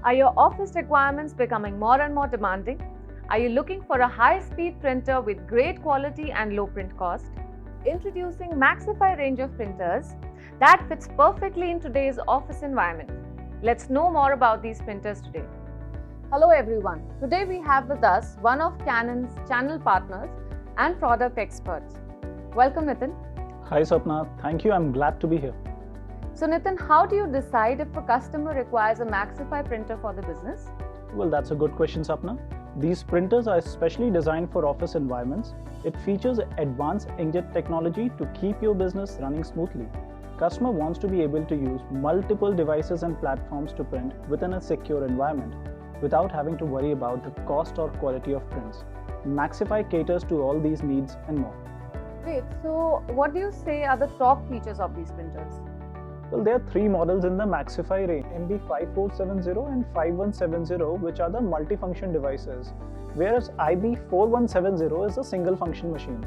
Are your office requirements becoming more and more demanding? Are you looking for a high-speed printer with great quality and low print cost? Introducing Maxify range of printers that fits perfectly in today's office environment. Let's know more about these printers today. Hello everyone. Today we have with us one of Canon's channel partners and product experts. Welcome Nitin. Hi Sapna, thank you. I'm glad to be here. So Nitin, how do you decide if a customer requires a Maxify printer for the business? Well, that's a good question, Sapna. These printers are especially designed for office environments. It features advanced inkjet technology to keep your business running smoothly. Customer wants to be able to use multiple devices and platforms to print within a secure environment without having to worry about the cost or quality of prints. Maxify caters to all these needs and more. Great. So what do you say are the top features of these printers? Well, there are three models in the Maxify range, MB5470 and 5170, which are the multifunction devices, whereas IB4170 is a single function machine.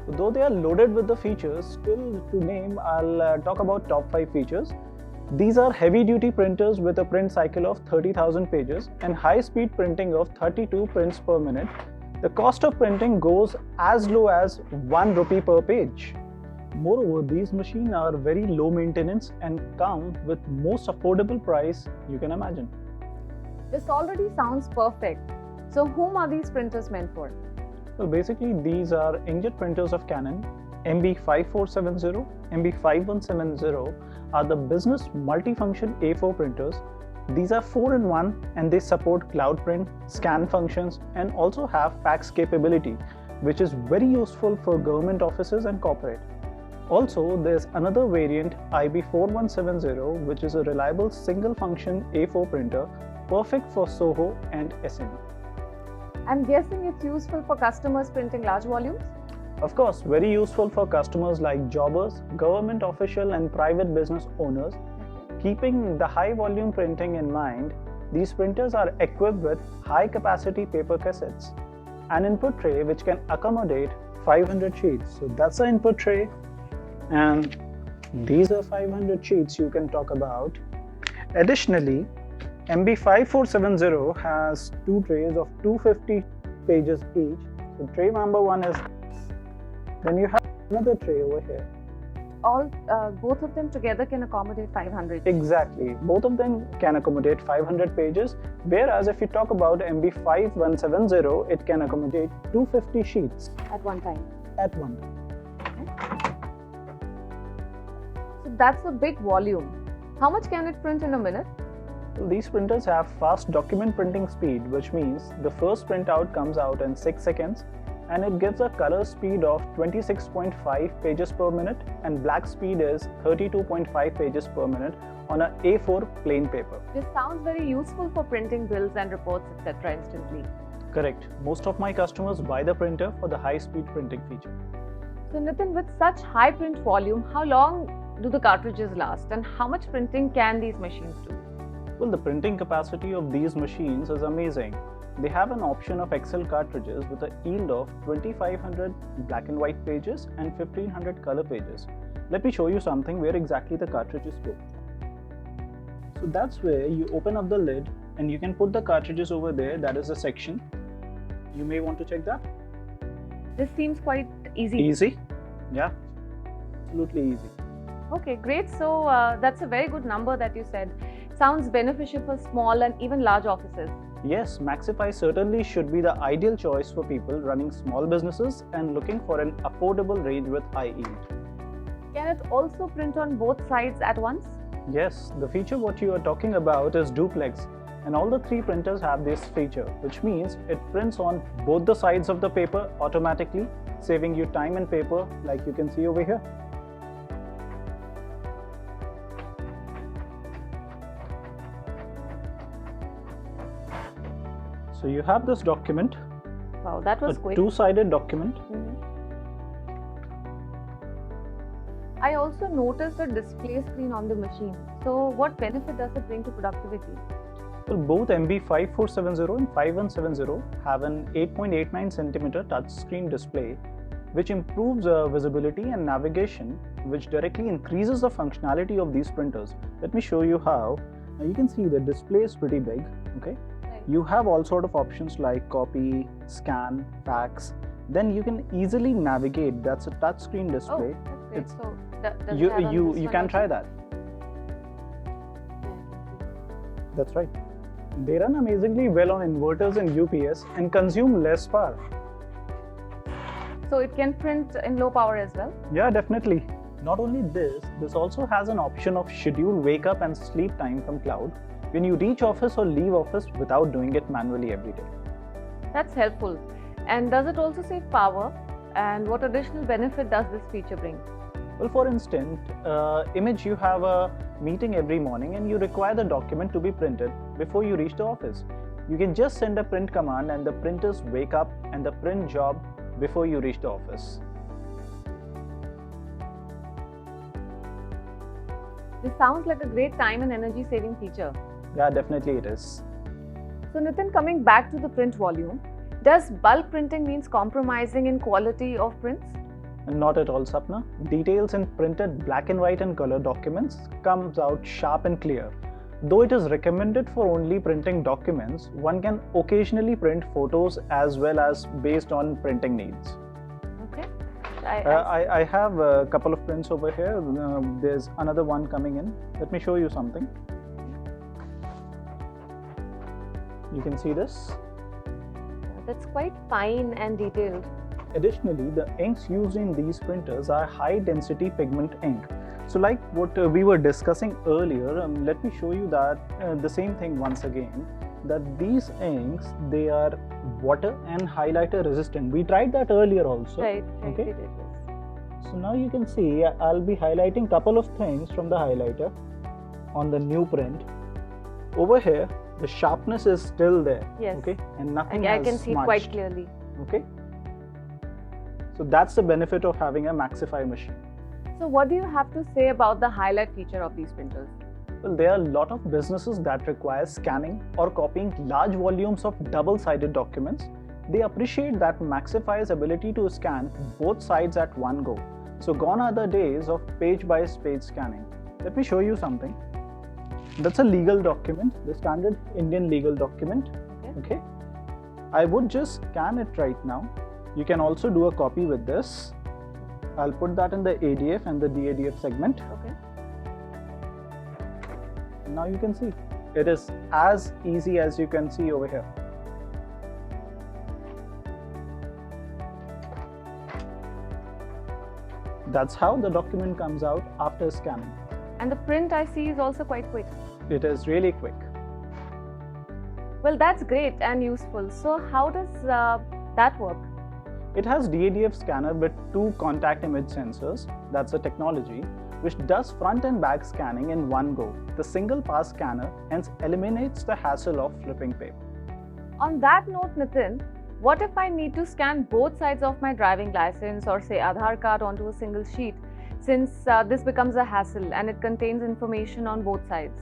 Though they are loaded with the features, still to name, I'll talk about top 5 features. These are heavy-duty printers with a print cycle of 30,000 pages and high-speed printing of 32 prints per minute. The cost of printing goes as low as 1 rupee per page. Moreover, these machines are very low maintenance and come with most affordable price you can imagine. This already sounds perfect. So whom are these printers meant for? Well, basically these are inkjet printers of Canon. MB5470, MB5170 are the business multifunction A4 printers. These are 4-in-1 and they support cloud print, scan functions and also have fax capability, which is very useful for government offices and corporate. Also, there's another variant IB4170, which is a reliable single function A4 printer, perfect for SOHO and SME. I'm guessing it's useful for customers printing large volumes? Of course, very useful for customers like jobbers, government official and private business owners. Keeping the high volume printing in mind, these printers are equipped with high capacity paper cassettes, an input tray which can accommodate 500 sheets. So that's the input tray. And these are 500 sheets you can talk about. Additionally, MB5470 has two trays of 250 pages each. So tray number 1 is, then you have another tray over here. Both of them together can accommodate 500. Exactly, both of them can accommodate 500 pages, whereas if you talk about MB5170, it can accommodate 250 sheets. At one time? At one time. So that's a big volume. How much can it print in a minute? Well, these printers have fast document printing speed, which means the first printout comes out in 6 seconds and it gives a color speed of 26.5 pages per minute and black speed is 32.5 pages per minute on a A4 plain paper. This sounds very useful for printing bills and reports, etc. instantly. Correct. Most of my customers buy the printer for the high-speed printing feature. So Nitin, with such high print volume, how long do the cartridges last and how much printing can these machines do? Well, the printing capacity of these machines is amazing. They have an option of Excel cartridges with a yield of 2500 black and white pages and 1500 color pages. Let me show you something where exactly the cartridges go. So that's where you open up the lid and you can put the cartridges over there. That is the section. You may want to check that. This seems quite easy. Easy? Yeah, absolutely easy. Okay, great. So that's a very good number that you said. Sounds beneficial for small and even large offices. Yes, Maxify certainly should be the ideal choice for people running small businesses and looking for an affordable range with high yield. Can it also print on both sides at once? Yes, the feature what you are talking about is duplex, and all the three printers have this feature, which means it prints on both the sides of the paper automatically, saving you time and paper like you can see over here. So you have this document. Wow, that was quick. A two-sided document. I also noticed a display screen on the machine. So what benefit does it bring to productivity? Well, both MB5470 and 5170 have an 8.89 cm touchscreen display, which improves visibility and navigation, which directly increases the functionality of these printers. Let me show you how. Now you can see the display is pretty big, okay? Right. You have all sort of options like copy, scan, fax. Then you can easily navigate. That's a touchscreen display. Oh, that's great. It's- So does it have on You this one can also? try that. That's right. They run amazingly well on inverters and UPS and consume less power. So it can print in low power as well? Yeah, definitely. Not only this also has an option of schedule wake up and sleep time from cloud when you reach office or leave office without doing it manually every day. That's helpful. And does it also save power? And what additional benefit does this feature bring? Well, for instance, image you have a meeting every morning and you require the document to be printed before you reach the office. You can just send a print command and the printers wake up and the print job before you reach the office. This sounds like a great time and energy saving feature. Yeah, definitely it is. So Nitin, coming back to the print volume, does bulk printing means compromising in quality of prints? Not at all, Sapna. Details in printed black and white and color documents comes out sharp and clear. Though it is recommended for only printing documents, one can occasionally print photos as well as based on printing needs. Okay. I have a couple of prints over here. There's another one coming in. Let me show you something. You can see this. That's quite fine and detailed. Additionally, the inks used in these printers are high density pigment ink. So like what we were discussing earlier, let me show you that the same thing once again, that these inks, they are water and highlighter resistant. We tried that earlier also. Right. Okay. We did this. So now you can see I'll be highlighting couple of things from the highlighter on the new print. Over here, the sharpness is still there. Yes. Okay, and nothing I has can see smudged. quite clearly. Okay. So that's the benefit of having a Maxify machine. So what do you have to say about the highlight feature of these printers? Well, there are a lot of businesses that require scanning or copying large volumes of double-sided documents. They appreciate that Maxify's ability to scan both sides at one go. So gone are the days of page-by-page scanning. Let me show you something. That's a legal document, the standard Indian legal document. Okay. I would just scan it right now. You can also do a copy with this. I'll put that in the ADF and the DADF segment. Okay. Now you can see it is as easy as you can see over here. That's how the document comes out after scanning. And the print I see is also quite quick. It is really quick. Well, that's great and useful. So how does that work? It has DADF scanner with 2 contact image sensors. That's the technology which does front and back scanning in one go. The single pass scanner hence eliminates the hassle of flipping paper. On that note, Nitin, what if I need to scan both sides of my driving license or say Aadhaar card onto a single sheet, since this becomes a hassle and it contains information on both sides?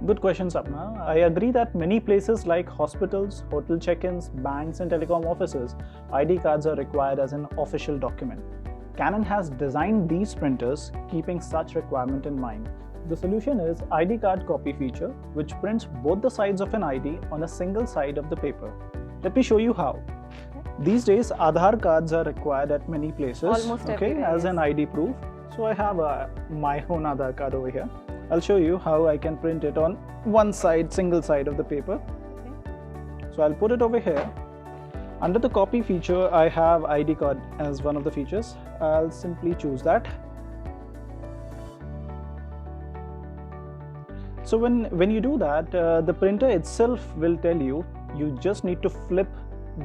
Good question, Sapna. I agree that many places like hospitals, hotel check-ins, banks and telecom offices, ID cards are required as an official document. Canon has designed these printers keeping such requirement in mind. The solution is ID card copy feature, which prints both the sides of an ID on a single side of the paper. Let me show you how. These days, Aadhaar cards are required at many places. Almost everywhere, as an yes. ID proof. So I have my own Aadhaar card over here. I'll show you how I can print it on one side, single side of the paper. Okay. So I'll put it over here. Under the copy feature, I have ID card as one of the features. I'll simply choose that. So when you do that, the printer itself will tell you, you just need to flip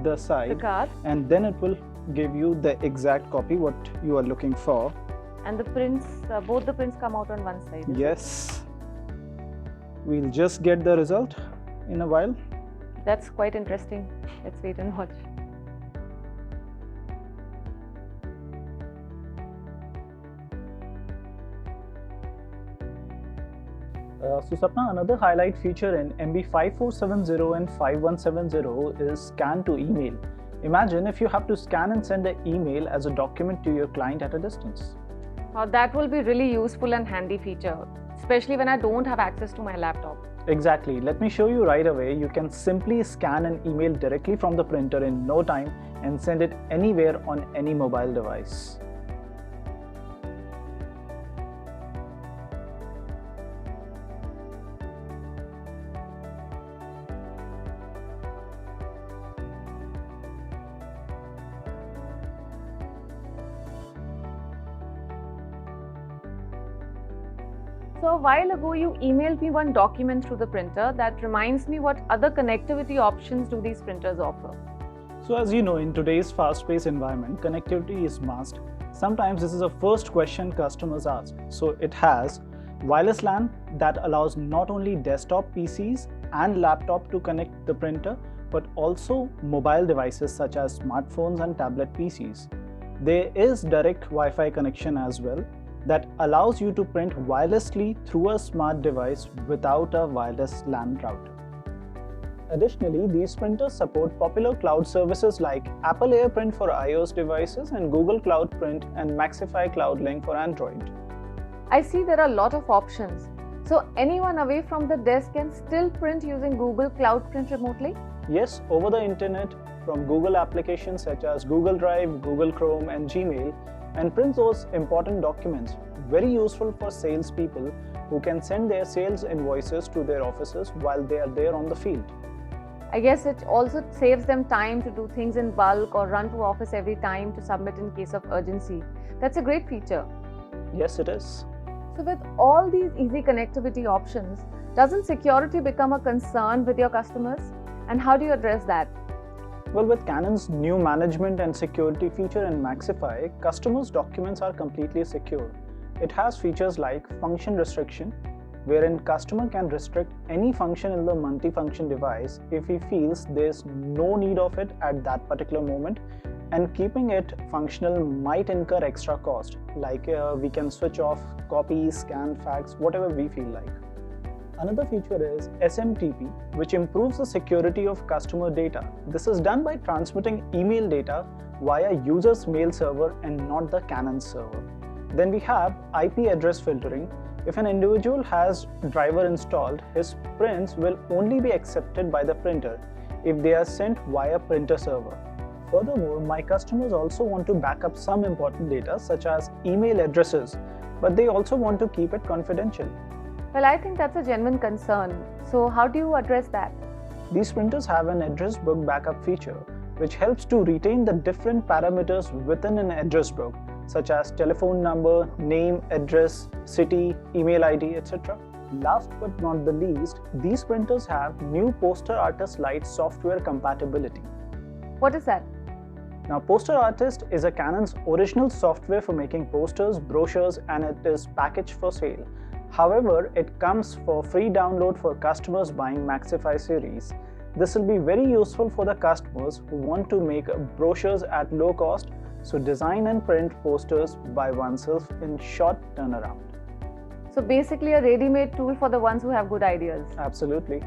the side The card and then it will give you the exact copy what you are looking for. and the prints, both the prints come out on one side. Yes. We'll just get the result in a while. That's quite interesting. Let's wait and watch. So Sapna, another highlight feature in MB5470 and 5170 is scan to email. Imagine if you have to scan and send an email as a document to your client at a distance. That will be really useful and handy feature, especially when I don't have access to my laptop. Exactly. Let me show you right away. You can simply scan an email directly from the printer in no time and send it anywhere on any mobile device. So a while ago you emailed me one document through the printer that reminds me what other connectivity options do these printers offer. So as you know, in today's fast-paced environment, connectivity is must. Sometimes this is the first question customers ask. So it has wireless LAN that allows not only desktop PCs and laptop to connect the printer, but also mobile devices such as smartphones and tablet PCs. There is direct Wi-Fi connection as well that allows you to print wirelessly through a smart device without a wireless LAN router. Additionally, these printers support popular cloud services like Apple AirPrint for iOS devices and Google Cloud Print and Maxify Cloud Link for Android. I see there are a lot of options. So anyone away from the desk can still print using Google Cloud Print remotely? Yes, over the internet from Google applications such as Google Drive, Google Chrome and Gmail, and print those important documents. Very useful for salespeople who can send their sales invoices to their offices while they are there on the field. I guess it also saves them time to do things in bulk or run to office every time to submit in case of urgency. That's a great feature. Yes, it is. So with all these easy connectivity options, doesn't security become a concern with your customers? And how do you address that? Well, with Canon's new management and security feature in Maxify, customers' documents are completely secure. It has features like function restriction, wherein customer can restrict any function in the multifunction device if he feels there's no need of it at that particular moment, and keeping it functional might incur extra cost, like we can switch off copy, scan, fax, whatever we feel like. Another feature is Smtp, which improves the security of customer data. This is done by transmitting email data via user's mail server and not the Canon server. Then we have IP address filtering. If an individual has driver installed, his prints will only be accepted by the printer if they are sent via printer server. Furthermore, my customers also want to back up some important data such as email addresses, but they also want to keep it confidential. Well, I think that's a genuine concern. So how do you address that? These printers have an address book backup feature, which helps to retain the different parameters within an address book, such as telephone number, name, address, city, email ID, etc. Last but not the least, these printers have new Poster Artist Lite software compatibility. What is that? Now, Poster Artist is a Canon's original software for making posters, brochures, and it is packaged for sale. However, it comes for free download for customers buying Maxify series. This will be very useful for the customers who want to make brochures at low cost, so design and print posters by oneself in short turnaround. So basically a ready-made tool for the ones who have good ideas. Absolutely.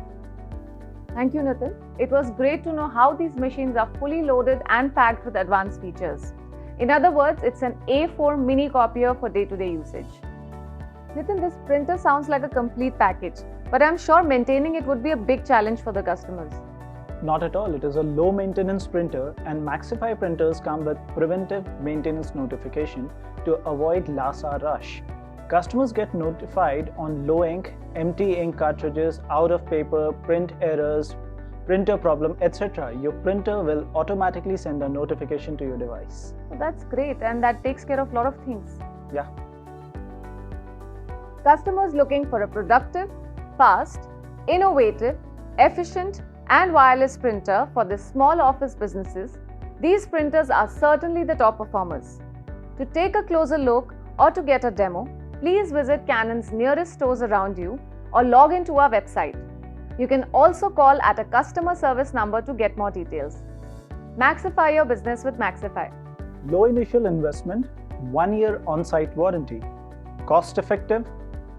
Thank you, Nitin. It was great to know how these machines are fully loaded and packed with advanced features. In other words, it's an A4 mini copier for day-to-day usage. Nitin, this printer sounds like a complete package, but I'm sure maintaining it would be a big challenge for the customers. Not at all. It is a low maintenance printer, and Maxify printers come with preventive maintenance notification to avoid last hour rush. Customers get notified on low ink, empty ink cartridges, out of paper, print errors, printer problem, etc. Your printer will automatically send a notification to your device. So that's great, and that takes care of a lot of things. Yeah. Customers looking for a productive, fast, innovative, efficient, and wireless printer for the small office businesses, these printers are certainly the top performers. To take a closer look or to get a demo, please visit Canon's nearest stores around you or log into our website. You can also call at a customer service number to get more details. Maxify your business with Maxify. Low initial investment, 1 year on-site warranty. Cost effective,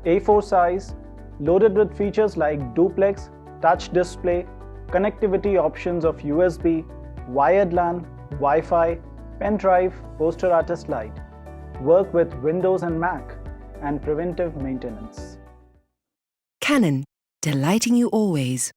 A4 size, loaded with features like duplex, touch display, connectivity options of USB, wired LAN, Wi-Fi, pen drive, Poster Artist Lite. Work with Windows and Mac, and preventive maintenance. Canon. delighting you always.